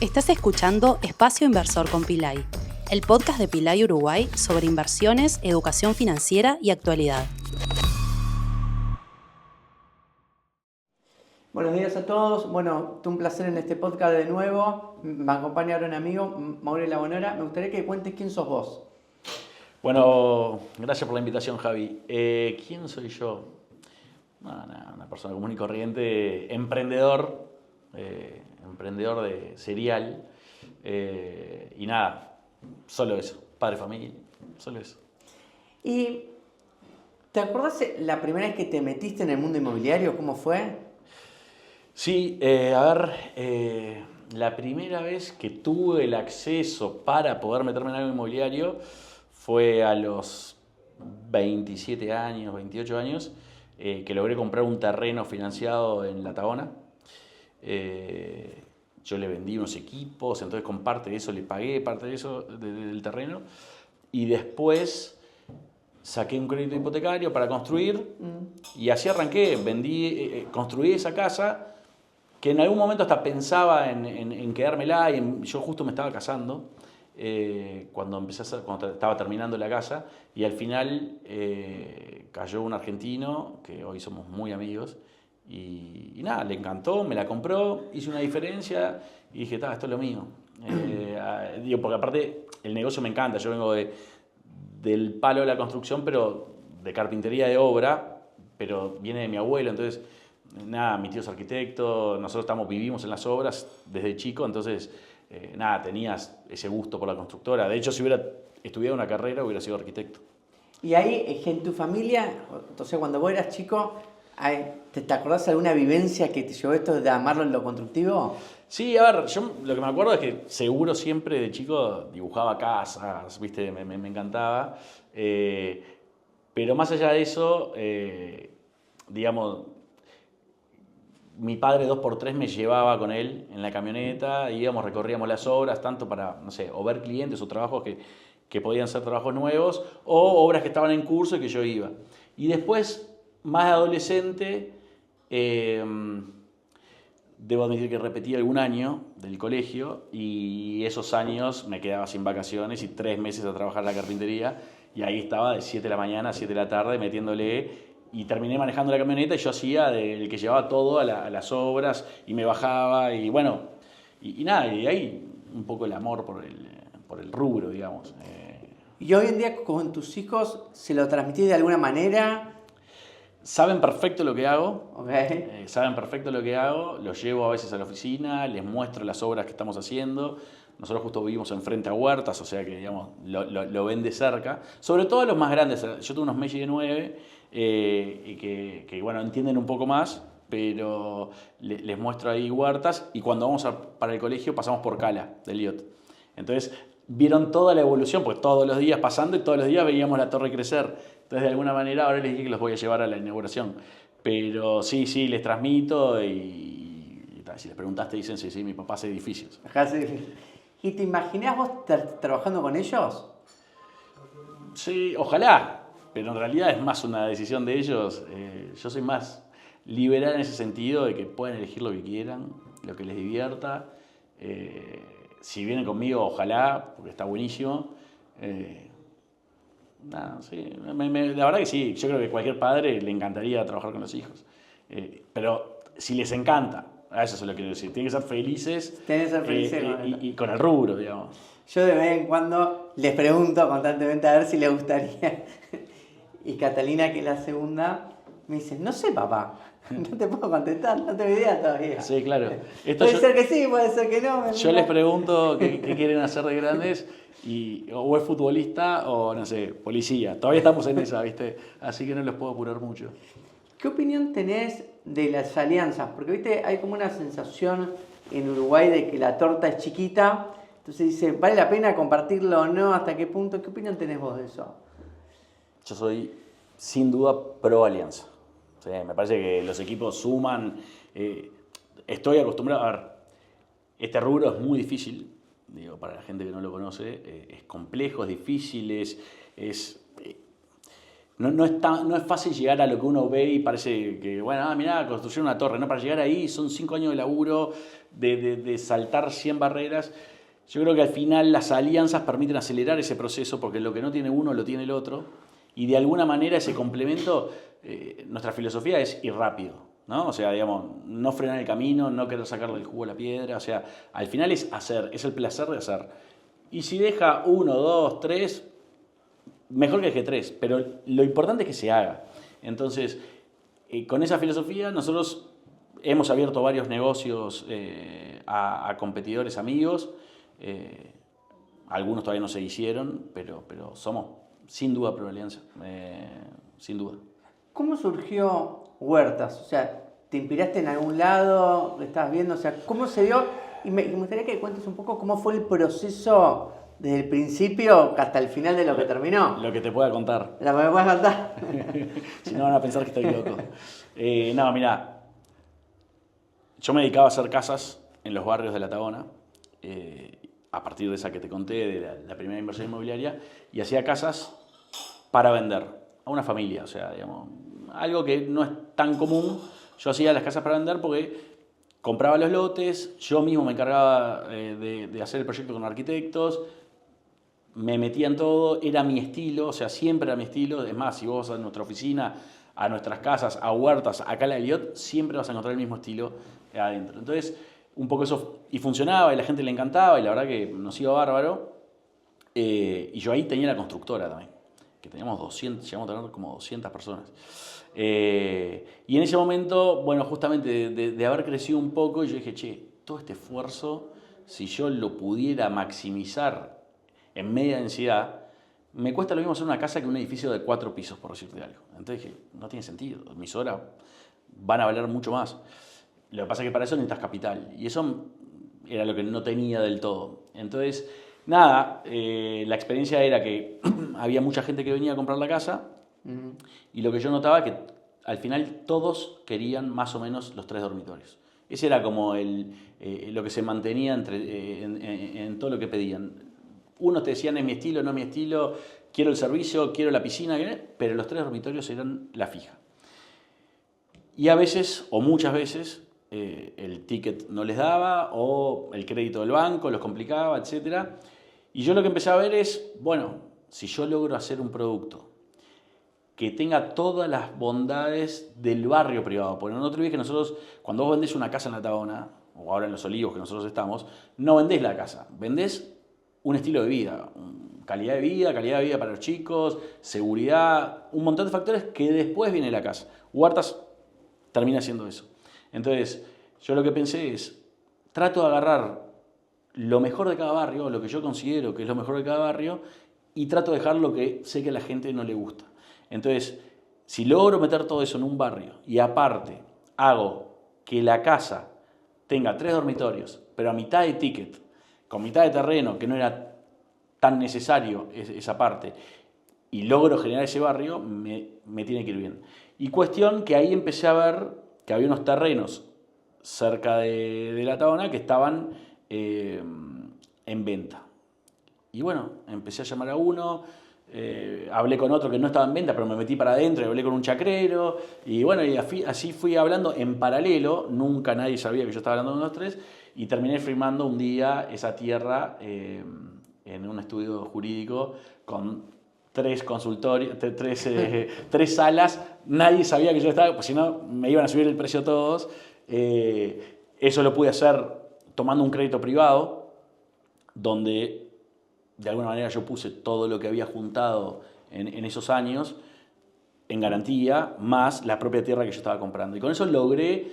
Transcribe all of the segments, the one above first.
Estás escuchando Espacio Inversor con Pilay, el podcast de Pilay Uruguay sobre inversiones, educación financiera y actualidad. Buenos días a todos. Bueno, un placer en este podcast de nuevo. Me acompaña ahora un amigo, Mauro Labonora. Me gustaría que cuentes quién sos vos. Bueno, gracias por la invitación, Javi. ¿Quién soy yo? Una persona común y corriente, emprendedor de serial. Y nada, solo eso, padre de familia, solo eso. ¿Y te acordás la primera vez que te metiste en el mundo inmobiliario? ¿Cómo fue? Sí, la primera vez que tuve el acceso para poder meterme en algo inmobiliario fue a los 27 años, 28 años, que logré comprar un terreno financiado en La Tabona. Yo le vendí unos equipos, entonces con parte de eso le pagué parte de eso del terreno. Y después saqué un crédito hipotecario para construir y así arranqué. Construí esa casa que en algún momento hasta pensaba en quedármela. Yo justo me estaba casando cuando estaba terminando la casa, y al final cayó un argentino que hoy somos muy amigos. Y nada, le encantó, me la compró, hice una diferencia y dije, esto es lo mío. Porque aparte el negocio me encanta, yo vengo del palo de la construcción, pero de carpintería de obra, pero viene de mi abuelo, entonces, nada, mi tío es arquitecto, nosotros vivimos en las obras desde chico, entonces, nada, tenías ese gusto por la constructora. De hecho, si hubiera estudiado una carrera, hubiera sido arquitecto. Y ahí, en tu familia, entonces cuando vos eras chico, ¿te acordás de alguna vivencia que te llevó esto de amarlo en lo constructivo? Sí, a ver, yo lo que me acuerdo es que seguro siempre de chico dibujaba casas, ¿viste? Me encantaba. Pero más allá de eso, digamos, mi padre 2x3 me llevaba con él en la camioneta, recorríamos las obras, tanto para, no sé, o ver clientes o trabajos que podían ser trabajos nuevos, o obras que estaban en curso y que yo iba. Y después, más de adolescente, debo admitir que repetí algún año del colegio, y esos años me quedaba sin vacaciones y 3 meses a trabajar en la carpintería, y ahí estaba de 7 de la mañana a 7 de la tarde metiéndole, y terminé manejando la camioneta, y yo hacía del que llevaba todo a las obras y me bajaba, y bueno, y nada, y ahí un poco el amor por el rubro, digamos. ¿Y hoy en día con tus hijos se lo transmitís de alguna manera? Saben perfecto lo que hago, Okay. saben perfecto lo que hago, los llevo a veces a la oficina, les muestro las obras que estamos haciendo. Nosotros justo vivimos enfrente a huertas, o sea que digamos, lo ven de cerca. Sobre todo los más grandes, yo tengo unos Messi de 9 y que bueno, entienden un poco más, pero les muestro ahí huertas, y cuando vamos para el colegio pasamos por Cala, del Liot. Entonces vieron toda la evolución, pues todos los días pasando y todos los días veíamos la torre crecer. Entonces, de alguna manera, ahora les dije que los voy a llevar a la inauguración. Pero sí, les transmito, y si les preguntaste, dicen, sí, mi papá hace edificios. ¿Y te imaginás vos trabajando con ellos? Sí, ojalá, pero en realidad es más una decisión de ellos. Yo soy más liberal en ese sentido, de que pueden elegir lo que quieran, lo que les divierta. Si vienen conmigo, ojalá, porque está buenísimo. Nada, sí. La verdad que sí, yo creo que a cualquier padre le encantaría trabajar con los hijos. Pero si les encanta, a eso es lo que quiero decir, tienen que ser felices. Y con el rubro, digamos. Yo de vez en cuando les pregunto constantemente a ver si les gustaría. Y Catalina, que es la segunda, me dice, no sé, papá, no te puedo contestar, no tengo idea todavía. Sí, claro. Puede ser que sí, puede ser que no. Yo les pregunto qué quieren hacer de grandes, o es futbolista o, no sé, policía. Todavía estamos en esa, ¿viste? Así que no les puedo apurar mucho. ¿Qué opinión tenés de las alianzas? Porque, ¿viste? Hay como una sensación en Uruguay de que la torta es chiquita. Entonces dice, ¿vale la pena compartirlo o no? ¿Hasta qué punto? ¿Qué opinión tenés vos de eso? Yo soy, sin duda, pro alianza. Sí, me parece que los equipos suman. Estoy acostumbrado a ver, este rubro es muy difícil, digo, para la gente que no lo conoce, es complejo, es difícil, no es fácil llegar a lo que uno ve y parece que, bueno, mirá, construyeron una torre. No, para llegar ahí son 5 años de laburo, de saltar 100 barreras. Yo creo que al final las alianzas permiten acelerar ese proceso porque lo que no tiene uno lo tiene el otro. Y de alguna manera ese complemento, nuestra filosofía es ir rápido, ¿no? O sea, digamos, no frenar el camino, no querer sacarle el jugo a la piedra. O sea, al final es hacer, es el placer de hacer. Y si deja 1, 2, 3... mejor que deje 3, pero lo importante es que se haga. Entonces, con esa filosofía nosotros hemos abierto varios negocios a competidores amigos. Algunos todavía no se hicieron, pero somos sin duda Pro Alianza, sin duda. ¿Cómo surgió Huertas? O sea, ¿te inspiraste en algún lado? ¿Lo estabas viendo? O sea, ¿cómo se dio? Y me gustaría que cuentes un poco cómo fue el proceso desde el principio hasta el final de lo que terminó. Lo que te pueda contar. ¿Lo que me puedas contar? Si no van a pensar que estoy loco. No, mirá. Yo me dedicaba a hacer casas en los barrios de La Tabona, a partir de esa que te conté, de la primera inversión inmobiliaria, y hacía casas para vender a una familia. O sea, digamos, algo que no es tan común. Yo hacía las casas para vender porque compraba los lotes, yo mismo me encargaba de hacer el proyecto con arquitectos, me metía en todo, era mi estilo, o sea, siempre era mi estilo. Es más, si vos vas a nuestra oficina, a nuestras casas, a Huertas, acá en la Elliot, siempre vas a encontrar el mismo estilo adentro. Entonces, un poco eso, y funcionaba, y la gente le encantaba, y la verdad que nos iba bárbaro. Y yo ahí tenía la constructora también, que teníamos 200, llegamos a tener como 200 personas. Y en ese momento, bueno, justamente de haber crecido un poco, yo dije, che, todo este esfuerzo, si yo lo pudiera maximizar en media densidad, me cuesta lo mismo hacer una casa que un edificio de 4 pisos, por decirte algo. Entonces dije, no tiene sentido, mis horas van a valer mucho más. Lo que pasa es que para eso necesitas capital, y eso era lo que no tenía del todo. Entonces, nada, la experiencia era que había mucha gente que venía a comprar la casa, y lo que yo notaba es que al final todos querían más o menos los 3 dormitorios. Ese era como lo que se mantenía en todo lo que pedían. Unos te decían, es mi estilo, no es mi estilo, quiero el servicio, quiero la piscina, pero los 3 dormitorios eran la fija. Y a veces, o muchas veces, el ticket no les daba, o el crédito del banco los complicaba, etc. Y yo lo que empecé a ver es, bueno, si yo logro hacer un producto que tenga todas las bondades del barrio privado. Porque no te olvides que nosotros, cuando vos vendés una casa en La Tabona, o ahora en Los Olivos que nosotros estamos, no vendés la casa, vendés un estilo de vida, calidad de vida para los chicos, seguridad, un montón de factores que después viene la casa. Huertas termina siendo eso. Entonces, yo lo que pensé es, trato de agarrar lo mejor de cada barrio, lo que yo considero que es lo mejor de cada barrio, y trato de dejar lo que sé que a la gente no le gusta. Entonces, si logro meter todo eso en un barrio y aparte hago que la casa tenga 3 dormitorios, pero a mitad de ticket, con mitad de terreno, que no era tan necesario esa parte, y logro generar ese barrio, me tiene que ir bien. Y cuestión que ahí empecé a ver que había unos terrenos cerca de La Tabona que estaban en venta. Y bueno, empecé a llamar a uno, hablé con otro que no estaba en venta, pero me metí para adentro y hablé con un chacrero. Y bueno, y así fui hablando en paralelo, nunca nadie sabía que yo estaba hablando con los 3, y terminé firmando un día esa tierra en un estudio jurídico con 3 consultorios, 3 salas. Nadie sabía que yo estaba, pues si no me iban a subir el precio todos. Eso lo pude hacer tomando un crédito privado, donde de alguna manera yo puse todo lo que había juntado en esos años en garantía, más la propia tierra que yo estaba comprando. Y con eso logré,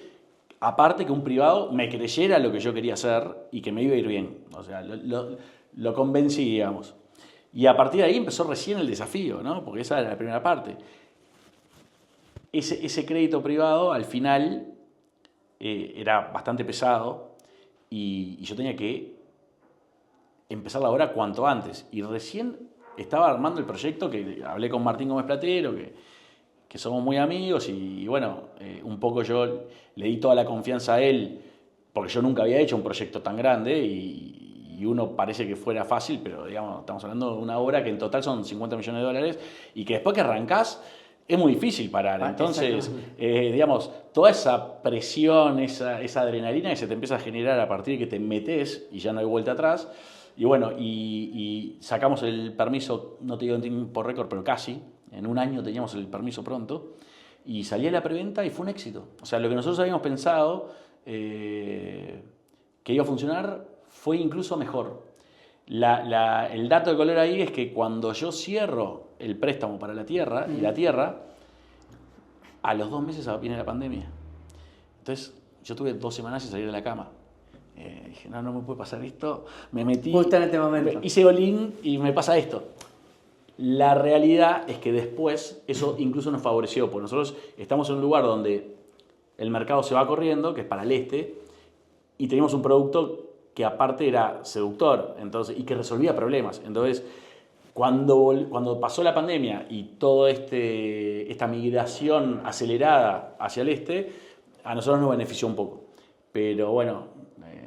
aparte, que un privado me creyera lo que yo quería hacer y que me iba a ir bien. O sea, lo convencí, digamos. Y a partir de ahí empezó recién el desafío, ¿no? Porque esa era la primera parte. Ese crédito privado, al final, era bastante pesado, y yo tenía que empezar la obra cuanto antes. Y recién estaba armando el proyecto, que hablé con Martín Gómez Platero, que somos muy amigos, y bueno, un poco yo le di toda la confianza a él, porque yo nunca había hecho un proyecto tan grande, y y uno parece que fuera fácil, pero digamos, estamos hablando de una obra que en total son 50 millones de dólares y que después que arrancás es muy difícil parar. Entonces, digamos, toda esa presión, esa adrenalina que se te empieza a generar a partir de que te metes y ya no hay vuelta atrás. Y bueno, y sacamos el permiso, no te digo en tiempo récord, pero casi. En un año teníamos el permiso pronto. Y salí a la preventa y fue un éxito. O sea, lo que nosotros habíamos pensado que iba a funcionar fue incluso mejor. El dato de color ahí es que cuando yo cierro el préstamo para la tierra, y la tierra, a los 2 meses viene la pandemia. Entonces, yo tuve 2 semanas sin salir de la cama. Dije, no me puede pasar esto. Me metí. Justo en este momento. Hice all-in y me pasa esto. La realidad es que después eso incluso nos favoreció, porque nosotros estamos en un lugar donde el mercado se va corriendo, que es para el este, y teníamos un producto que aparte era seductor, entonces, y que resolvía problemas. Entonces, cuando pasó la pandemia y toda esta migración acelerada hacia el este, a nosotros nos benefició un poco. Pero bueno,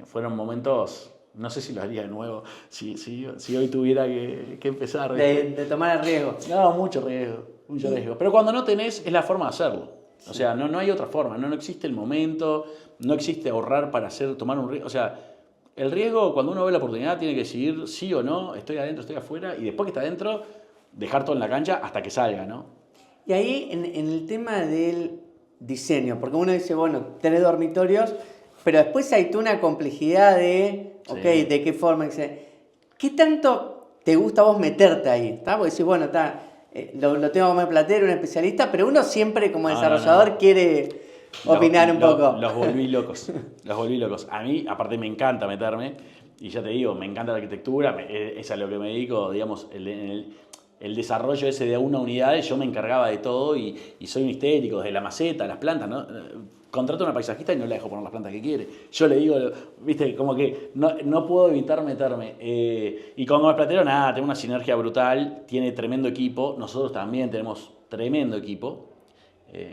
fueron momentos, no sé si lo haría de nuevo, si hoy tuviera que empezar. De tomar el riesgo. No, mucho riesgo. Pero cuando no tenés, es la forma de hacerlo. O sea, no hay otra forma, no existe el momento, no existe ahorrar para tomar un riesgo. O sea, el riesgo, cuando uno ve la oportunidad, tiene que decidir sí o no, estoy adentro, estoy afuera, y después que está adentro, dejar todo en la cancha hasta que salga, ¿no? Y ahí, en el tema del diseño, porque uno dice, bueno, 3 dormitorios, pero después hay toda una complejidad de, ok, ¿de qué forma? ¿Qué tanto te gusta a vos meterte ahí? ¿Está? Porque decís, bueno, lo tengo como platero, un especialista, pero uno siempre como desarrollador quiere opinar un poco. Los volví locos. A mí, aparte, me encanta meterme, y ya te digo, me encanta la arquitectura, es a lo que me dedico, digamos, el desarrollo ese de una unidad, yo me encargaba de todo y soy un histérico, desde la maceta, las plantas, ¿no? Contrato a una paisajista y no la dejo poner las plantas que quiere. Yo le digo, viste, como que no puedo evitar meterme. Y con Gómez Platero, nada, tengo una sinergia brutal, tiene tremendo equipo, nosotros también tenemos tremendo equipo,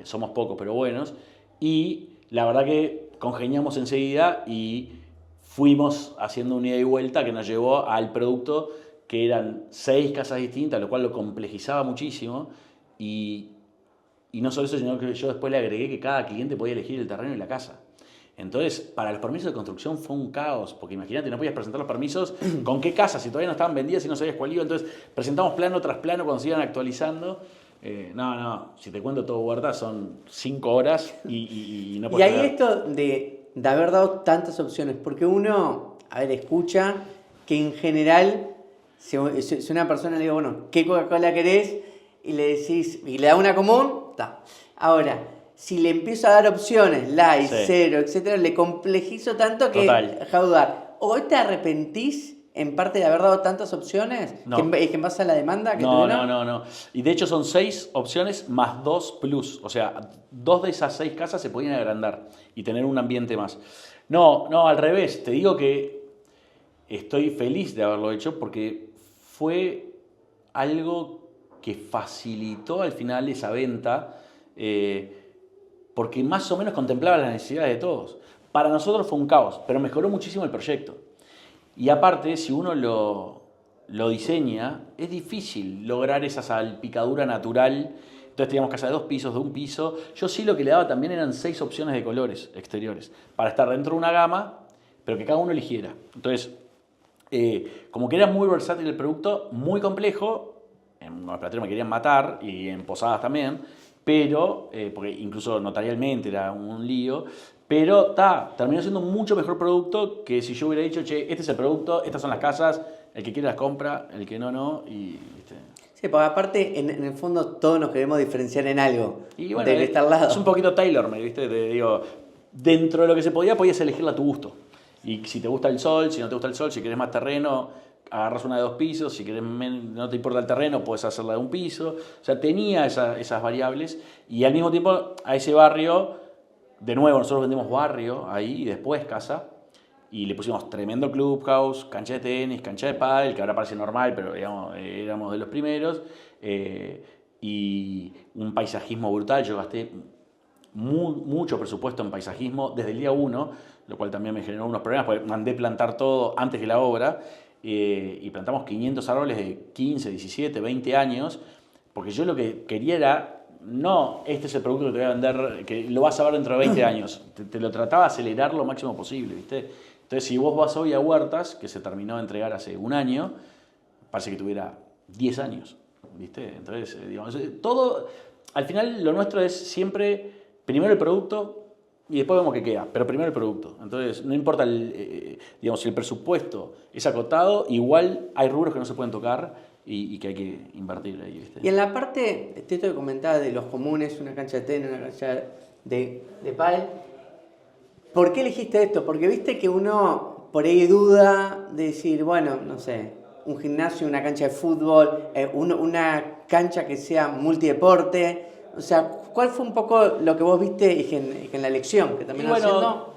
somos pocos pero buenos, y la verdad que congeniamos enseguida y fuimos haciendo un ida y vuelta que nos llevó al producto que eran 6 casas distintas, lo cual lo complejizaba muchísimo, y no solo eso, sino que yo después le agregué que cada cliente podía elegir el terreno y la casa. Entonces, para los permisos de construcción fue un caos, porque imagínate, no podías presentar los permisos con qué casa, si todavía no estaban vendidas y no sabías cuál iba. Entonces, presentamos plano tras plano cuando se iban actualizando. Si te cuento todo, Huerta, son 5 horas y no puedo. Y ahí esto de haber dado tantas opciones, porque uno, escucha que en general, si una persona le digo, bueno, ¿qué Coca-Cola querés? Y le decís, y le da una común, está. Ahora, si le empiezo a dar opciones, light, cero, etcétera, le complejizo tanto que deja dudar. ¿O te arrepentís en parte de haber dado tantas opciones? No. ¿Que en base a la demanda que tuvieron? No. Y de hecho son 6 opciones más 2 plus. O sea, 2 de esas 6 casas se podían agrandar y tener un ambiente más. No, al revés. Te digo que estoy feliz de haberlo hecho porque fue algo que facilitó al final esa venta, porque más o menos contemplaba las necesidades de todos. Para nosotros fue un caos, pero mejoró muchísimo el proyecto. Y aparte, si uno lo diseña, es difícil lograr esa salpicadura natural. Entonces teníamos casa de 2 pisos, de 1 piso. Yo sí lo que le daba también eran 6 opciones de colores exteriores, para estar dentro de una gama, pero que cada uno eligiera. Entonces, como que era muy versátil el producto, muy complejo. En Gómez Platero me querían matar, y en Posadas también, pero, porque incluso notarialmente era un lío, pero terminó siendo un mucho mejor producto que si yo hubiera dicho, che, este es el producto, estas son las casas, el que quiere las compra, el que no, y ¿viste? Sí, porque aparte, en el fondo, todos nos queremos diferenciar en algo. Y bueno, de estar al lado. Es un poquito tailor-made, ¿viste? Te digo, dentro de lo que se podías elegirla a tu gusto. Y si te gusta el sol, si no te gusta el sol, si querés más terreno, agarras una de 2 pisos, si querés no te importa el terreno, puedes hacerla de 1 piso. O sea, tenía esas variables, y al mismo tiempo a ese barrio, de nuevo, nosotros vendemos barrio ahí y después casa, y le pusimos tremendo clubhouse, cancha de tenis, cancha de pádel, que ahora parece normal, pero digamos, éramos de los primeros, y un paisajismo brutal. Yo gasté mucho presupuesto en paisajismo desde el día 1. lo cual también me generó unos problemas, porque mandé plantar todo antes que la obra, y plantamos 500 árboles de 15, 17, 20 años, porque yo lo que quería era, no, este es el producto que te voy a vender, que lo vas a ver dentro de 20 años, te lo trataba de acelerar lo máximo posible, ¿viste? Entonces, si vos vas hoy a Huertas, que se terminó de entregar hace un año, parece que tuviera 10 años, ¿viste? Entonces, digamos, todo, al final lo nuestro es siempre, primero el producto, y después vemos qué queda, pero primero el producto. Entonces, no importa, digamos, si el presupuesto es acotado, igual hay rubros que no se pueden tocar y que hay que invertir ahí, ¿viste? Y en la parte, esto que comentaba de los comunes, una cancha de tenis, una cancha de pádel, ¿por qué elegiste esto? Porque viste que uno por ahí duda de decir, bueno, no sé, un gimnasio, una cancha de fútbol, una cancha que sea multideporte. O sea, ¿cuál fue un poco lo que vos viste en la elección que también haciendo?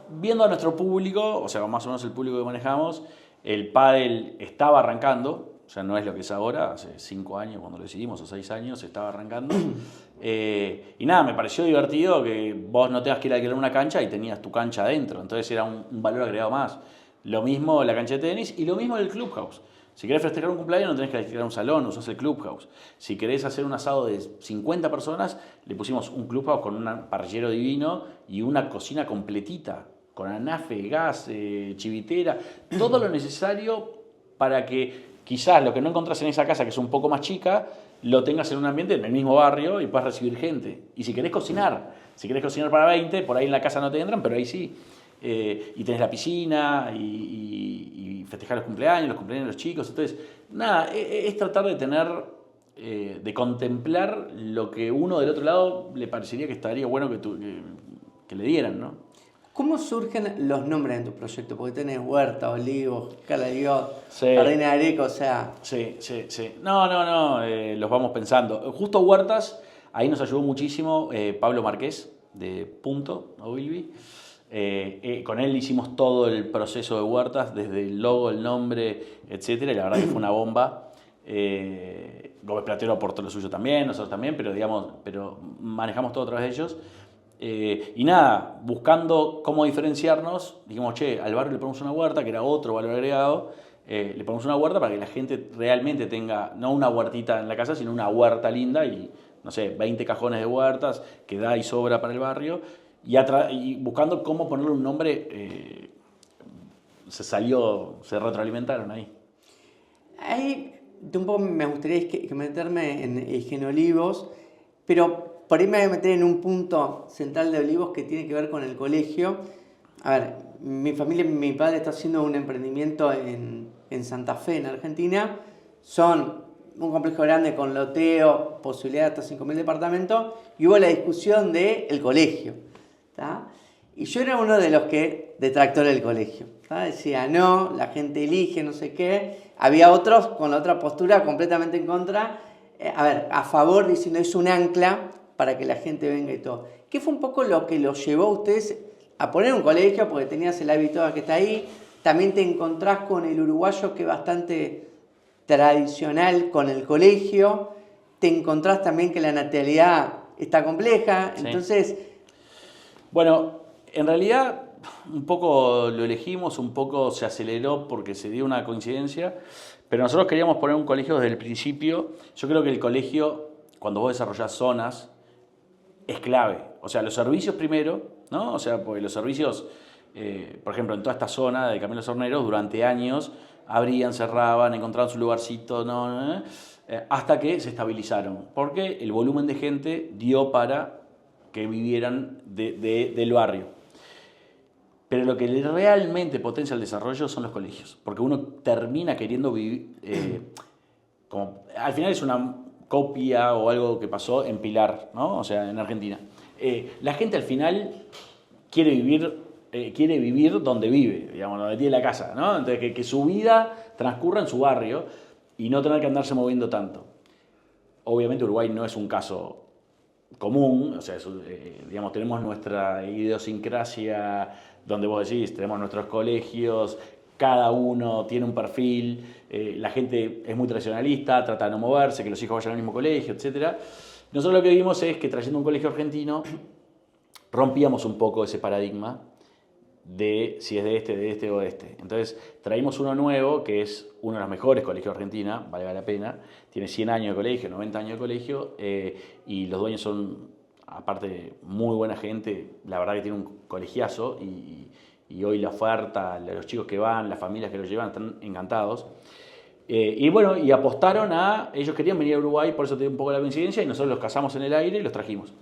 Viendo a nuestro público, o sea, más o menos el público que manejamos, el pádel estaba arrancando, o sea, no es lo que es ahora, hace 5 años cuando lo decidimos, o 6 años, estaba arrancando. Y nada, me pareció divertido que vos no tengas que ir a alquilar una cancha y tenías tu cancha adentro, entonces era un valor agregado más. Lo mismo la cancha de tenis y lo mismo el clubhouse. Si querés festejar un cumpleaños no tenés que alquilar un salón, usás el clubhouse. Si querés hacer un asado de 50 personas, le pusimos un clubhouse con un parrillero divino y una cocina completita, con anafe, gas, chivitera, todo lo necesario para que quizás lo que no encontrás en esa casa, que es un poco más chica, lo tengas en un ambiente en el mismo barrio y puedas recibir gente. Y si querés cocinar para 20, por ahí en la casa no te entran, pero ahí sí. Y tenés la piscina y festejar los cumpleaños de los chicos. Entonces, nada, es tratar de tener, de contemplar lo que uno del otro lado le parecería que estaría bueno que le dieran, ¿no? ¿Cómo surgen los nombres en tu proyecto? Porque tenés Huerta, Olivos, Calariot, Sí. Jardín de Areco, o sea... Sí. No, los vamos pensando. Justo Huertas, ahí nos ayudó muchísimo Pablo Marqués, de Punto, Ogilvy. Con él hicimos todo el proceso de Huertas, desde el logo, el nombre, etcétera, y la verdad que fue una bomba. Gómez Platero aportó lo suyo también, nosotros también, pero manejamos todo a través de ellos. Y nada, buscando cómo diferenciarnos, dijimos, al barrio le ponemos una huerta, que era otro valor agregado, le ponemos una huerta para que la gente realmente tenga, no una huertita en la casa, sino una huerta linda y, no sé, 20 cajones de huertas que da y sobra para el barrio. Y buscando cómo ponerle un nombre, se retroalimentaron ahí. Ahí un poco me gustaría que meterme en Olivos, pero por ahí me voy a meter en un punto central de Olivos que tiene que ver con el colegio. A ver, mi familia, mi padre está haciendo un emprendimiento en Santa Fe, en Argentina. Son un complejo grande con loteo, posibilidad de hasta 5.000 departamentos, y hubo la discusión del colegio. ¿Tá? Y yo era uno de los que detractor del colegio. ¿Tá? Decía, no, la gente elige, no sé qué. Había otros con la otra postura completamente en contra. A favor, diciendo, es un ancla para que la gente venga y todo. ¿Qué fue un poco lo que los llevó a ustedes a poner un colegio? Porque tenías el hábito que está ahí. También te encontrás con el uruguayo, que es bastante tradicional con el colegio. Te encontrás también que la natalidad está compleja. Sí. Entonces... Bueno, en realidad un poco lo elegimos, un poco se aceleró porque se dio una coincidencia, pero nosotros queríamos poner un colegio desde el principio. Yo creo que el colegio, cuando vos desarrollás zonas, es clave. O sea, los servicios primero, ¿no? O sea, porque los servicios, por ejemplo, en toda esta zona de Camilo Horneros, durante años abrían, cerraban, encontraban su lugarcito, hasta que se estabilizaron. Porque el volumen de gente dio para que vivieran del barrio. Pero lo que realmente potencia el desarrollo son los colegios, porque uno termina queriendo vivir, al final es una copia o algo que pasó en Pilar, ¿no? O sea, en Argentina. La gente al final quiere vivir donde vive, digamos, donde tiene la casa, ¿no? Entonces, que su vida transcurra en su barrio y no tener que andarse moviendo tanto. Obviamente Uruguay no es un caso común, o sea, digamos, tenemos nuestra idiosincrasia donde vos decís, tenemos nuestros colegios, cada uno tiene un perfil, la gente es muy tradicionalista, trata de no moverse, que los hijos vayan al mismo colegio, etc. Nosotros lo que vimos es que trayendo un colegio argentino rompíamos un poco ese paradigma de si es de este o de este. Entonces traímos uno nuevo que es uno de los mejores colegios de Argentina, valga la pena, tiene 100 años de colegio, 90 años de colegio, y los dueños son, aparte, muy buena gente, la verdad que tiene un colegiazo, y hoy la oferta, los chicos que van, las familias que los llevan, están encantados. Y bueno, y apostaron ellos querían venir a Uruguay, por eso tiene un poco la coincidencia, y nosotros los cazamos en el aire y los trajimos.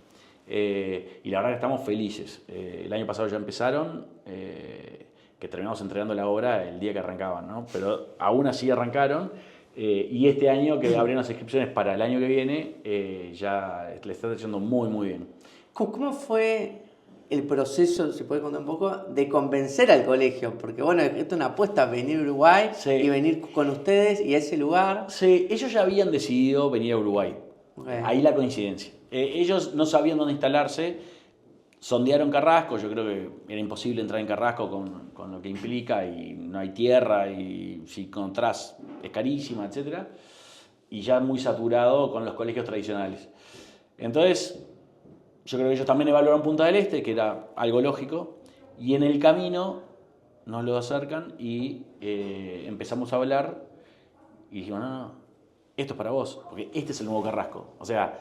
Y la verdad que estamos felices. El año pasado ya empezaron, que terminamos entregando la obra el día que arrancaban, ¿no? Pero aún así arrancaron, y este año que abrieron las inscripciones para el año que viene, ya le está yendo muy, muy bien. ¿Cómo fue el proceso, se puede contar un poco, de convencer al colegio? Porque bueno, esto es una apuesta, venir a Uruguay y venir con ustedes y a ese lugar. Sí, ellos ya habían decidido venir a Uruguay. Okay. Ahí la coincidencia. Ellos no sabían dónde instalarse, sondearon Carrasco, yo creo que era imposible entrar en Carrasco con lo que implica, y no hay tierra, y si encontrás es carísima, etc. Y ya muy saturado con los colegios tradicionales. Entonces, yo creo que ellos también evaluaron Punta del Este, que era algo lógico, y en el camino nos lo acercan y empezamos a hablar, y dijimos, no, esto es para vos, porque este es el nuevo Carrasco. O sea,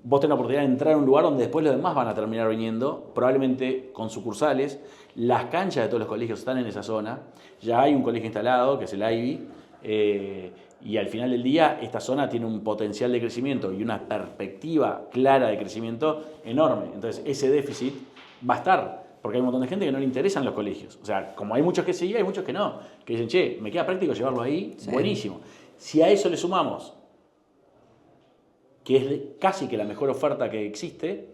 vos tenés la oportunidad de entrar a un lugar donde después los demás van a terminar viniendo, probablemente con sucursales. Las canchas de todos los colegios están en esa zona. Ya hay un colegio instalado, que es el Ivy, y al final del día esta zona tiene un potencial de crecimiento y una perspectiva clara de crecimiento enorme. Entonces ese déficit va a estar, porque hay un montón de gente que no le interesan los colegios. O sea, como hay muchos que sí, hay muchos que no, que dicen, che, me queda práctico llevarlo ahí, sí. Buenísimo. Si a eso le sumamos que es casi que la mejor oferta que existe,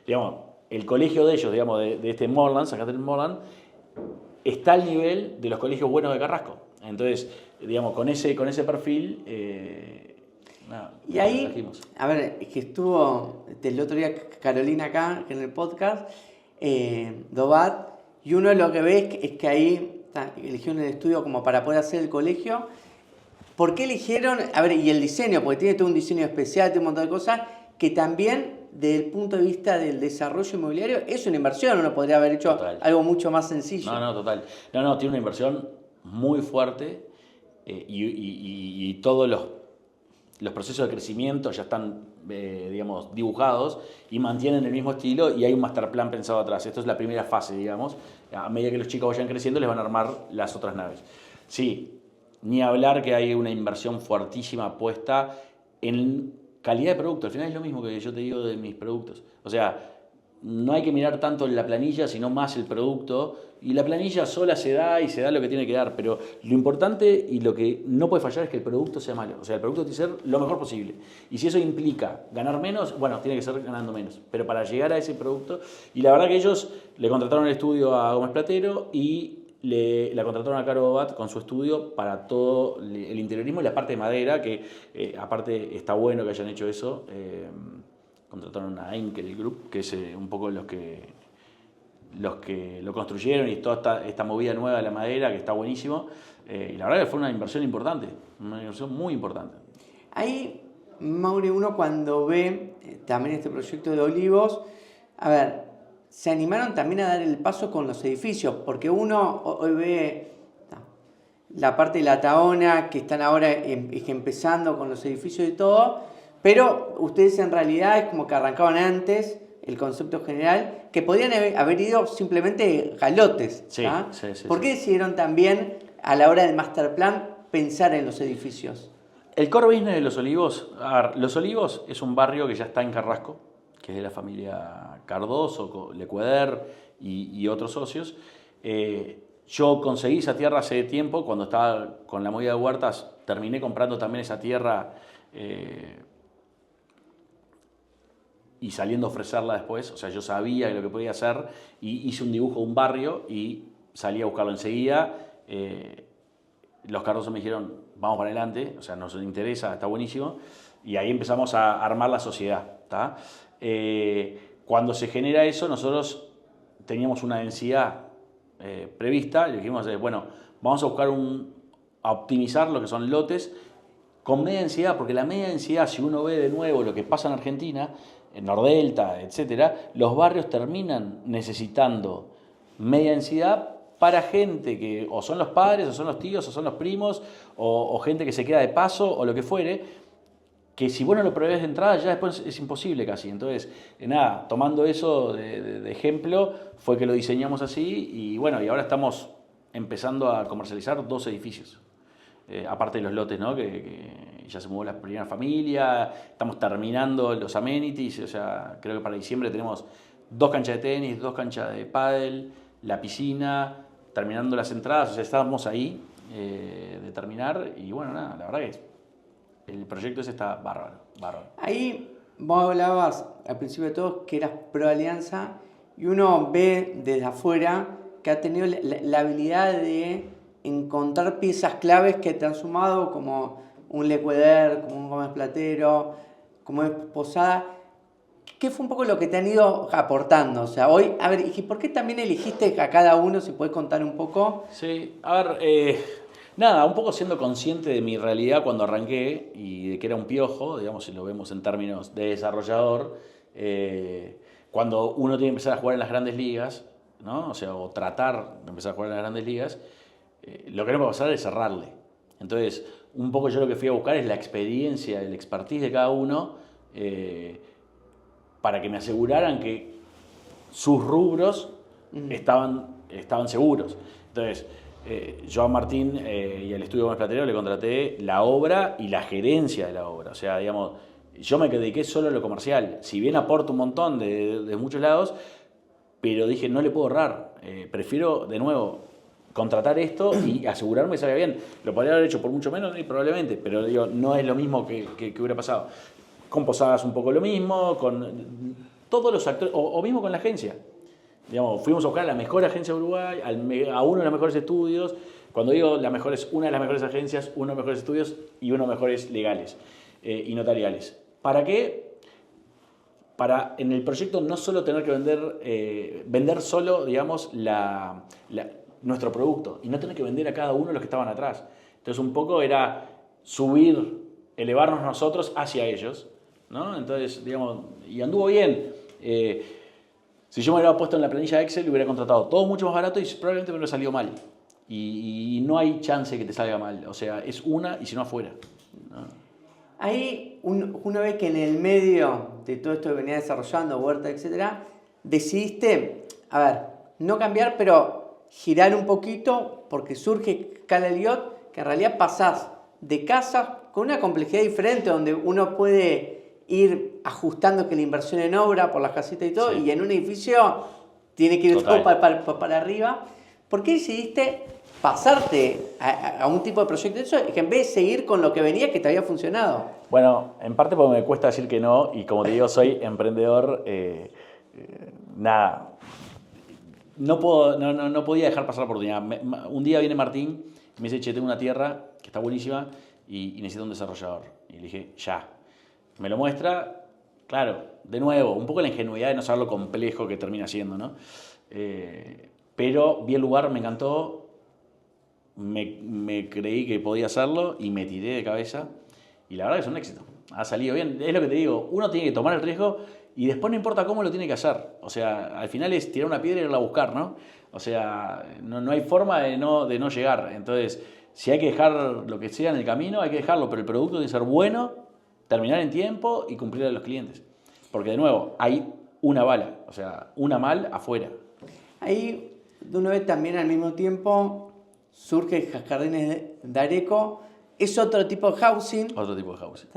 digamos, el colegio de ellos, digamos, de este Moorland, San Catherine Moorland, está al nivel de los colegios buenos de Carrasco. Entonces, digamos, con ese perfil, nada, y ahí, a ver, es que estuvo el otro día Carolina acá, en el podcast, Dobat, y uno lo que ve es que ahí eligieron el estudio como para poder hacer el colegio. ¿Por qué eligieron? A ver, y el diseño, porque tiene todo un diseño especial, tiene un montón de cosas, que también, desde el punto de vista del desarrollo inmobiliario, es una inversión. Uno podría haber hecho algo mucho más sencillo. No, total. No, tiene una inversión muy fuerte, y todos los procesos de crecimiento ya están, digamos, dibujados y mantienen el mismo estilo, y hay un master plan pensado atrás. Esto es la primera fase, digamos. A medida que los chicos vayan creciendo, les van a armar las otras naves. Sí. Ni hablar que hay una inversión fuertísima puesta en calidad de producto. Al final es lo mismo que yo te digo de mis productos. O sea, no hay que mirar tanto la planilla, sino más el producto. Y la planilla sola se da y se da lo que tiene que dar. Pero lo importante y lo que no puede fallar es que el producto sea malo. O sea, el producto tiene que ser lo mejor posible. Y si eso implica ganar menos, bueno, tiene que ser ganando menos. Pero para llegar a ese producto... Y la verdad que ellos le contrataron el estudio a Gómez Platero y la contrataron a Caro Dobat con su estudio para todo el interiorismo y la parte de madera, que aparte está bueno que hayan hecho eso. Contrataron a Enkel Group, que es un poco los que lo construyeron, y toda esta movida nueva de la madera, que está buenísimo. Y la verdad que fue una inversión importante, una inversión muy importante. Ahí, Mauri, uno cuando ve también este proyecto de Olivos, a ver, se animaron también a dar el paso con los edificios, porque uno hoy ve la parte de la Taona, que están ahora empezando con los edificios y todo, pero ustedes en realidad es como que arrancaban antes el concepto general, que podrían haber ido simplemente galotes. Sí, ¿ah? Sí. ¿Por qué decidieron también, a la hora del master plan, pensar en los edificios? El core business de Los Olivos, Los Olivos es un barrio que ya está en Carrasco, que es de la familia Cardoso, Lecueder y otros socios. Yo conseguí esa tierra hace tiempo, cuando estaba con la movida de huertas, terminé comprando también esa tierra y saliendo a ofrecerla después. O sea, yo sabía lo que podía hacer, y hice un dibujo de un barrio y salí a buscarlo enseguida. Los Cardoso me dijeron, vamos para adelante, o sea, nos interesa, está buenísimo. Y ahí empezamos a armar la sociedad, ¿tá? Cuando se genera eso, nosotros teníamos una densidad prevista, y dijimos, bueno, vamos a buscar a optimizar lo que son lotes con media densidad, porque la media densidad, si uno ve de nuevo lo que pasa en Argentina, en Nordelta, etcétera, los barrios terminan necesitando media densidad para gente que o son los padres, o son los tíos, o son los primos, o gente que se queda de paso, o lo que fuere, que si vos no lo prevés de entrada ya después es imposible casi. Entonces, nada, tomando eso de ejemplo, fue que lo diseñamos así y bueno, y ahora estamos empezando a comercializar 2 edificios. Aparte de los lotes, ¿no? Que ya se mudó la primera familia, estamos terminando los amenities, o sea, creo que para diciembre tenemos 2 canchas de tenis, 2 canchas de pádel, la piscina, terminando las entradas, o sea, estábamos ahí de terminar y bueno, nada, la verdad que el proyecto ese está bárbaro, bárbaro. Ahí vos hablabas al principio de todo que eras pro alianza y uno ve desde afuera que ha tenido la habilidad de encontrar piezas claves que te han sumado, como un Lecueder, como un Gómez Platero, como es Posada. ¿Qué fue un poco lo que te han ido aportando? O sea, hoy, a ver, ¿y por qué también elegiste a cada uno? Si puedes contar un poco. Sí, a ver, nada, un poco siendo consciente de mi realidad cuando arranqué y de que era un piojo, digamos, si lo vemos en términos de desarrollador, cuando uno tiene que empezar a jugar en las grandes ligas, ¿no? O sea, o tratar de empezar a jugar en las grandes ligas, lo que no puede pasar es cerrarle. Entonces, un poco yo lo que fui a buscar es la experiencia, el expertise de cada uno, para que me aseguraran que sus rubros estaban seguros. Entonces, yo a Martín y al estudio Gómez Platero le contraté la obra y la gerencia de la obra. O sea, digamos, yo me dediqué solo a lo comercial. Si bien aporto un montón de muchos lados, pero dije, no le puedo ahorrar. Prefiero, de nuevo, contratar esto y asegurarme que salga bien. Lo podría haber hecho por mucho menos, probablemente, pero digo, no es lo mismo que hubiera pasado. Con Posadas un poco lo mismo, con todos los actores, o mismo con la agencia. Digamos, fuimos a buscar a la mejor agencia de Uruguay, a uno de los mejores estudios. Cuando digo la mejor, es una de las mejores agencias, uno de los mejores estudios y uno de los mejores legales y notariales. ¿Para qué? Para en el proyecto no solo tener que vender solo, digamos, nuestro producto y no tener que vender a cada uno de los que estaban atrás. Entonces un poco era elevarnos nosotros hacia ellos, ¿no? Entonces, digamos, y anduvo bien. Si yo me hubiera puesto en la planilla de Excel, hubiera contratado todo mucho más barato y probablemente me hubiera salido mal. Y no hay chance que te salga mal. O sea, es una y si no afuera, ¿no? Ahí una vez que en el medio de todo esto que venía desarrollando, Huerta, etcétera, decidiste, a ver, no cambiar, pero girar un poquito porque surge Cala Elliot, que en realidad pasás de casas con una complejidad diferente donde uno puede ir ajustando que la inversión en obra por las casitas y todo, sí. Y en un edificio tiene que ir todo para arriba. ¿Por qué decidiste pasarte a un tipo de proyecto de eso que en vez de seguir con lo que venía que te había funcionado? Bueno, en parte porque me cuesta decir que no y como te digo, soy emprendedor, nada. No podía dejar pasar la oportunidad. Un día viene Martín y me dice, che, tengo una tierra que está buenísima y necesito un desarrollador. Y le dije, ya. Me lo muestra, claro, de nuevo, un poco la ingenuidad de no saber lo complejo que termina siendo, ¿no? Pero vi el lugar, me encantó, me creí que podía hacerlo y me tiré de cabeza. Y la verdad que es un éxito. Ha salido bien. Es lo que te digo, uno tiene que tomar el riesgo y después no importa cómo lo tiene que hacer. O sea, al final es tirar una piedra y irla a buscar, ¿no? O sea, no hay forma de no llegar. Entonces, si hay que dejar lo que sea en el camino, hay que dejarlo, pero el producto tiene que ser bueno, terminar en tiempo y cumplir a los clientes. Porque, de nuevo, hay una bala, o sea, una mal afuera. Ahí, de una vez también al mismo tiempo, surge Jardines de Areco. Es otro tipo de housing. Otro tipo de housing.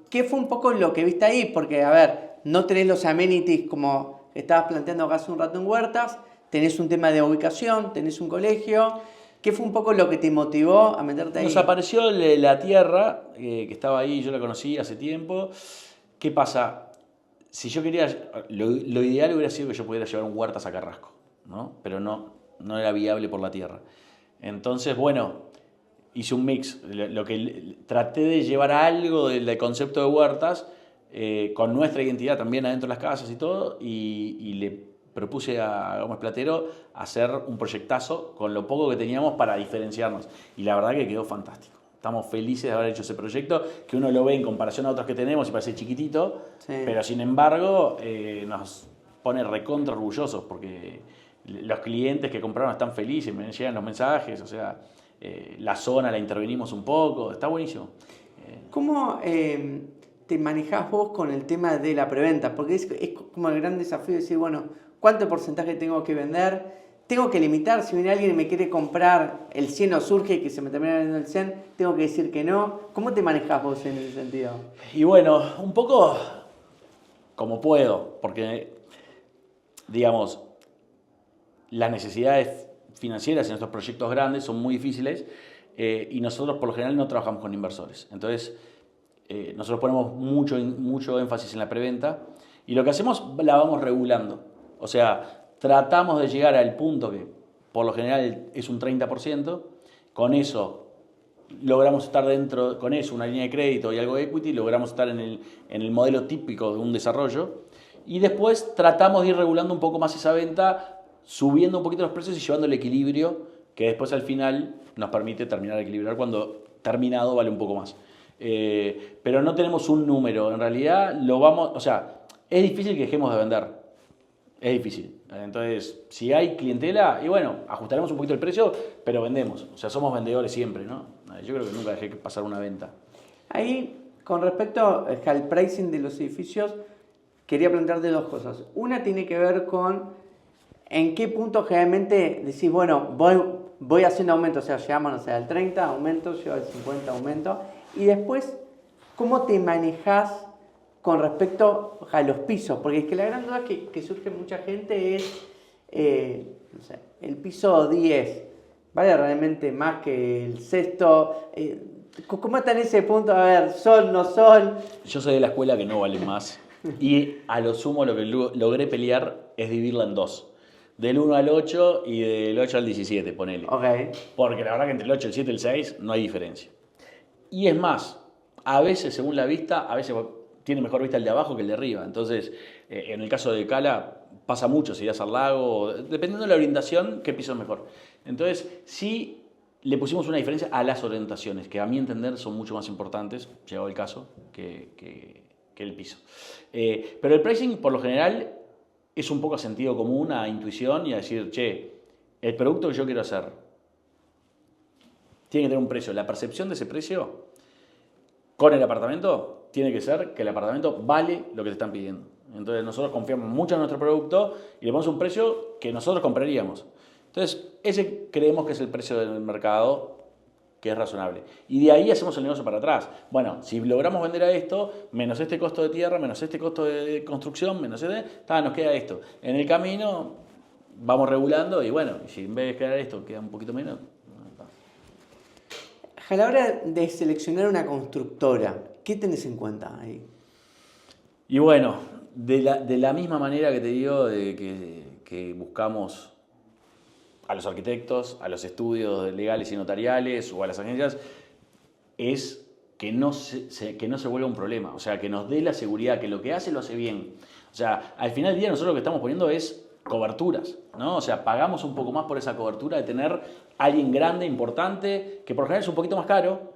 ¿Qué fue un poco lo que viste ahí? Porque, a ver, no tenés los amenities como estabas planteando hace un rato en Huertas, tenés un tema de ubicación, tenés un colegio. ¿Qué fue un poco lo que te motivó a meterte ahí? Nos apareció la tierra, que estaba ahí, yo la conocí hace tiempo. ¿Qué pasa? Si yo quería, lo ideal hubiera sido que yo pudiera llevar un Huertas a Carrasco, ¿no? Pero no era viable por la tierra. Entonces, bueno, hice un mix. Lo que traté de llevar algo del concepto de Huertas con nuestra identidad también adentro de las casas y todo, y le propuse a Gómez Platero hacer un proyectazo con lo poco que teníamos para diferenciarnos. Y la verdad que quedó fantástico. Estamos felices de haber hecho ese proyecto, que uno lo ve en comparación a otros que tenemos y parece chiquitito, sí. Pero sin embargo nos pone recontra orgullosos porque los clientes que compraron están felices, me llegan los mensajes, o sea, la zona la intervenimos un poco, está buenísimo. ¿Cómo te manejás vos con el tema de la preventa? Porque es como el gran desafío decir, bueno, ¿cuánto porcentaje tengo que vender? Tengo que limitar, si viene alguien y me quiere comprar el 100 o surge que se me termina vendiendo el 100, tengo que decir que no. ¿Cómo te manejás vos en ese sentido? Y bueno, un poco como puedo, porque, digamos, las necesidades financieras en estos proyectos grandes son muy difíciles y nosotros por lo general no trabajamos con inversores. Entonces, nosotros ponemos mucho énfasis en la preventa y lo que hacemos la vamos regulando. O sea, tratamos de llegar al punto que por lo general es un 30%, con eso logramos estar dentro, con eso una línea de crédito y algo de equity, logramos estar en el modelo típico de un desarrollo y después tratamos de ir regulando un poco más esa venta, subiendo un poquito los precios y llevando el equilibrio que después al final nos permite terminar de equilibrar cuando terminado vale un poco más. Pero no tenemos un número, en realidad o sea, es difícil que dejemos de vender. Es difícil. Entonces, si hay clientela, y bueno, ajustaremos un poquito el precio, pero vendemos. O sea, somos vendedores siempre, ¿no? Yo creo que nunca dejé que pasar una venta. Ahí, con respecto al pricing de los edificios, quería plantearte dos cosas. Una tiene que ver con en qué punto generalmente decís, bueno, voy haciendo aumento, o sea, llegamos, no sé, al 30, aumento, llego al 50, aumento. Y después, ¿cómo te manejás con respecto a los pisos? Porque es que la gran duda que surge en mucha gente es, no sé, el piso 10, ¿vale realmente más que el sexto? ¿Cómo está en ese punto? A ver, sol, no sol. Yo soy de la escuela que no vale más. Y a lo sumo lo que logré pelear es dividirla en dos. Del 1 al 8 y del 8 al 17, ponele. Okay. Porque la verdad que entre el 8, el 7 y el 6 no hay diferencia. Y es más, a veces según la vista, a veces tiene mejor vista el de abajo que el de arriba. Entonces, en el caso de Cala, pasa mucho si irás al lago, dependiendo de la orientación, qué piso es mejor. Entonces, sí le pusimos una diferencia a las orientaciones, que a mi entender son mucho más importantes, llegado el caso, que el piso. Pero el pricing, por lo general, es un poco a sentido común, a intuición y a decir, che, el producto que yo quiero hacer tiene que tener un precio. La percepción de ese precio con el apartamento tiene que ser que el apartamento vale lo que te están pidiendo. Entonces nosotros confiamos mucho en nuestro producto y le ponemos un precio que nosotros compraríamos. Entonces ese creemos que es el precio del mercado, que es razonable. Y de ahí hacemos el negocio para atrás. Bueno, si logramos vender a esto, menos este costo de tierra, menos este costo de construcción, menos nos queda esto. En el camino vamos regulando y bueno, si en vez de quedar esto queda un poquito menos. A la hora de seleccionar una constructora, ¿qué tenés en cuenta ahí? Y bueno, de la misma manera que te digo, de que buscamos a los arquitectos, a los estudios legales y notariales o a las agencias, es que no se vuelva un problema. O sea, que nos dé la seguridad, que lo que hace lo hace bien. O sea, al final del día nosotros lo que estamos poniendo es coberturas, ¿no? O sea, pagamos un poco más por esa cobertura de tener alguien grande, importante, que por lo general es un poquito más caro,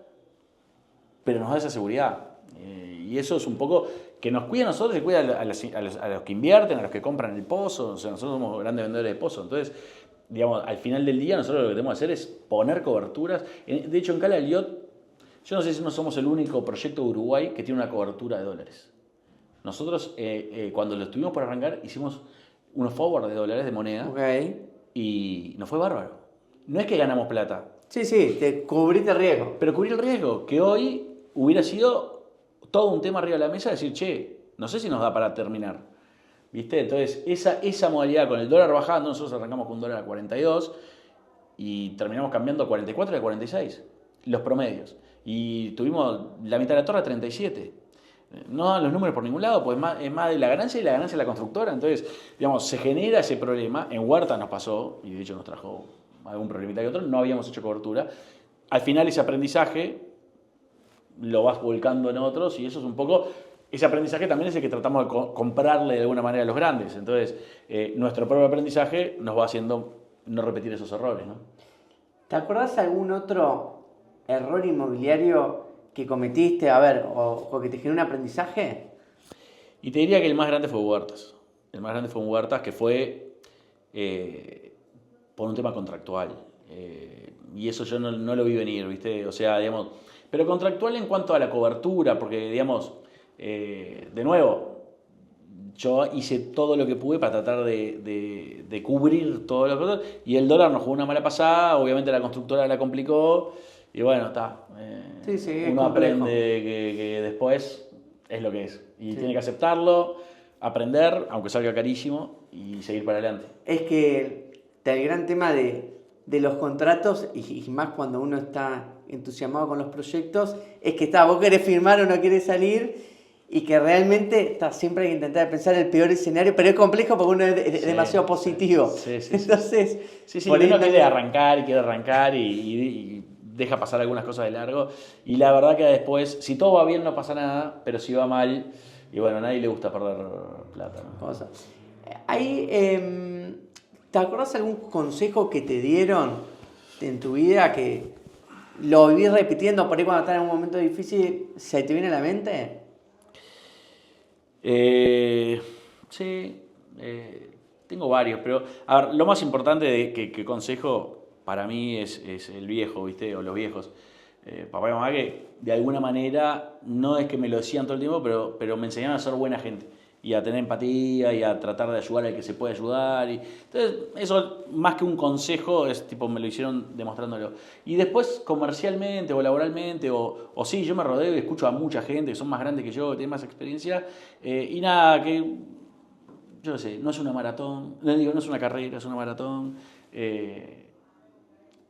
pero nos da esa seguridad. Y eso es un poco que nos cuida a nosotros y cuida a los que invierten, a los que compran el pozo. O sea, nosotros somos grandes vendedores de pozo. Entonces, digamos, al final del día nosotros lo que tenemos que hacer es poner coberturas. De hecho, en Cala Elliot, yo no sé si no somos el único proyecto de Uruguay que tiene una cobertura de dólares. Nosotros, cuando lo estuvimos por arrancar, hicimos unos forward de dólares de moneda. Okay. Y nos fue bárbaro. No es que ganamos plata. Sí, te cubriste el riesgo. Pero cubrir el riesgo, que hoy hubiera sido todo un tema arriba de la mesa, decir, che, no sé si nos da para terminar. ¿Viste? Entonces, esa modalidad con el dólar bajando, nosotros arrancamos con un dólar a 42 y terminamos cambiando a 44 y a 46, los promedios. Y tuvimos la mitad de la torre a 37. No dan los números por ningún lado, pues es más de la ganancia y la ganancia de la constructora. Entonces, digamos, se genera ese problema. En Huerta nos pasó, y de hecho nos trajo algún problemita que otro, no habíamos hecho cobertura. Al final ese aprendizaje lo vas volcando en otros y eso es un poco... Ese aprendizaje también es el que tratamos de comprarle de alguna manera a los grandes. Entonces, nuestro propio aprendizaje nos va haciendo no repetir esos errores, ¿no? ¿Te acordás algún otro error inmobiliario que cometiste, a ver, o que te generó un aprendizaje? Y te diría que el más grande fue Huertas. El más grande fue Huertas, que fue por un tema contractual. Y eso yo no lo vi venir, ¿viste? O sea, digamos, pero contractual en cuanto a la cobertura, porque, digamos, de nuevo, yo hice todo lo que pude para tratar de cubrir todas las cosas, y el dólar nos jugó una mala pasada, obviamente la constructora la complicó, y bueno, está. Uno aprende que después es lo que es, y tiene que aceptarlo, aprender, aunque salga carísimo, y seguir para adelante. Es que el gran tema de los contratos, y más cuando uno está entusiasmado con los proyectos, es que vos querés firmar o no querés salir, y que realmente siempre hay que intentar pensar el peor escenario, pero es complejo porque uno es demasiado positivo. Sí. Entonces, por uno quiere arrancar y deja pasar algunas cosas de largo, y la verdad que después, si todo va bien no pasa nada, pero si va mal, y bueno, a nadie le gusta perder plata, ¿no? Ahí, ¿te acordás algún consejo que te dieron en tu vida que lo vivís repitiendo por ahí cuando estás en un momento difícil, se te viene a la mente? Sí, tengo varios, pero a ver, lo más importante que consejo para mí es el viejo, ¿viste? O los viejos. Papá y mamá que de alguna manera, no es que me lo decían todo el tiempo, pero me enseñaron a ser buena gente y a tener empatía y a tratar de ayudar al que se puede ayudar. Entonces, eso más que un consejo, es tipo, me lo hicieron demostrándolo. Y después, comercialmente o laboralmente, o sí, yo me rodeo y escucho a mucha gente que son más grandes que yo, que tienen más experiencia, y nada, que yo no sé, no es una maratón, no es una carrera, es una maratón.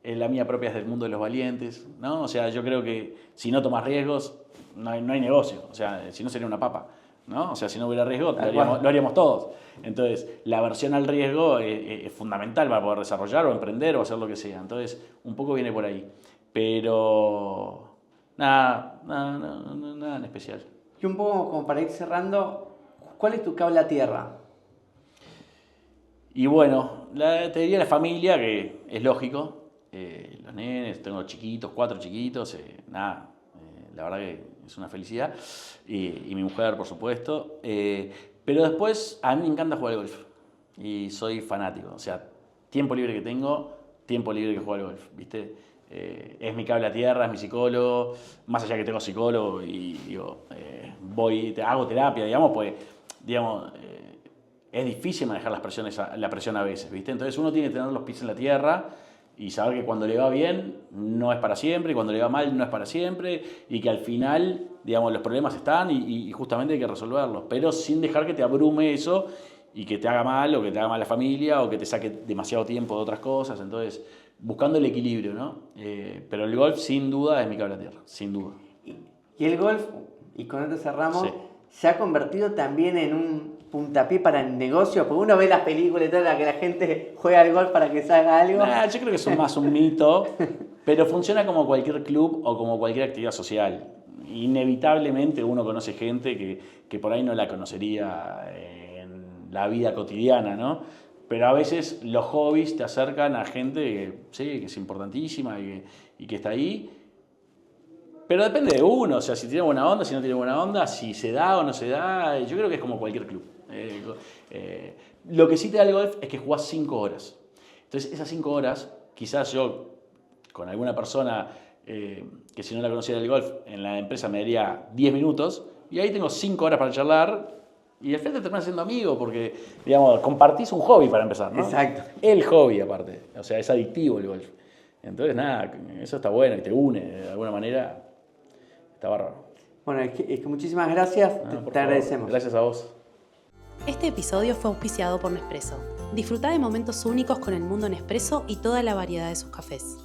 La mía propia es del mundo de los valientes, ¿no? O sea, yo creo que si no tomas riesgos, no hay negocio. O sea, si no sería una papa, ¿no? O sea, si no hubiera riesgo, lo haríamos todos. Entonces, la aversión al riesgo es fundamental para poder desarrollar o emprender o hacer lo que sea. Entonces, un poco viene por ahí. Pero nada en especial. Y un poco como para ir cerrando, ¿cuál es tu cable a tierra? Y bueno, te diría la familia, que es lógico. Los nenes, tengo 4 chiquitos, la verdad que es una felicidad, y mi mujer, por supuesto, pero después a mí me encanta jugar al golf y soy fanático, o sea, tiempo libre que tengo, tiempo libre que juego al golf, ¿viste? Es mi cable a tierra, es mi psicólogo, más allá que tengo psicólogo y digo, hago terapia, digamos, pues, digamos, es difícil manejar la presión a veces, ¿viste? Entonces uno tiene que tener los pies en la tierra y saber que cuando le va bien no es para siempre, y cuando le va mal no es para siempre, y que al final, digamos, los problemas están y justamente hay que resolverlos, pero sin dejar que te abrume eso y que te haga mal, o que te haga mal la familia, o que te saque demasiado tiempo de otras cosas. Entonces, buscando el equilibrio, ¿no? Pero el golf, sin duda, es mi cable a tierra, sin duda. Y el golf, y con esto cerramos, sí, se ha convertido también en un puntapié para el negocio, porque uno ve las películas y todo, que la gente juega al golf para que salga algo. Yo creo que es más un mito, pero funciona como cualquier club o como cualquier actividad social. Inevitablemente uno conoce gente que por ahí no la conocería en la vida cotidiana, ¿no? Pero a veces los hobbies te acercan a gente que es importantísima y que está ahí. Pero depende de uno, o sea, si tiene buena onda, si no tiene buena onda, si se da o no se da. Yo creo que es como cualquier club. Lo que sí te da el golf es que jugás 5 horas. Entonces, esas 5 horas, quizás yo, con alguna persona que si no la conociera del golf, en la empresa me daría 10 minutos, y ahí tengo 5 horas para charlar, y al final te terminas siendo amigo, porque, digamos, compartís un hobby para empezar, ¿no? Exacto. El hobby, aparte. O sea, es adictivo el golf. Entonces, nada, eso está bueno y te une de alguna manera. Está bárbaro. Bueno, es que muchísimas gracias, te agradecemos. Gracias a vos. Este episodio fue auspiciado por Nespresso. Disfruta de momentos únicos con el mundo Nespresso y toda la variedad de sus cafés.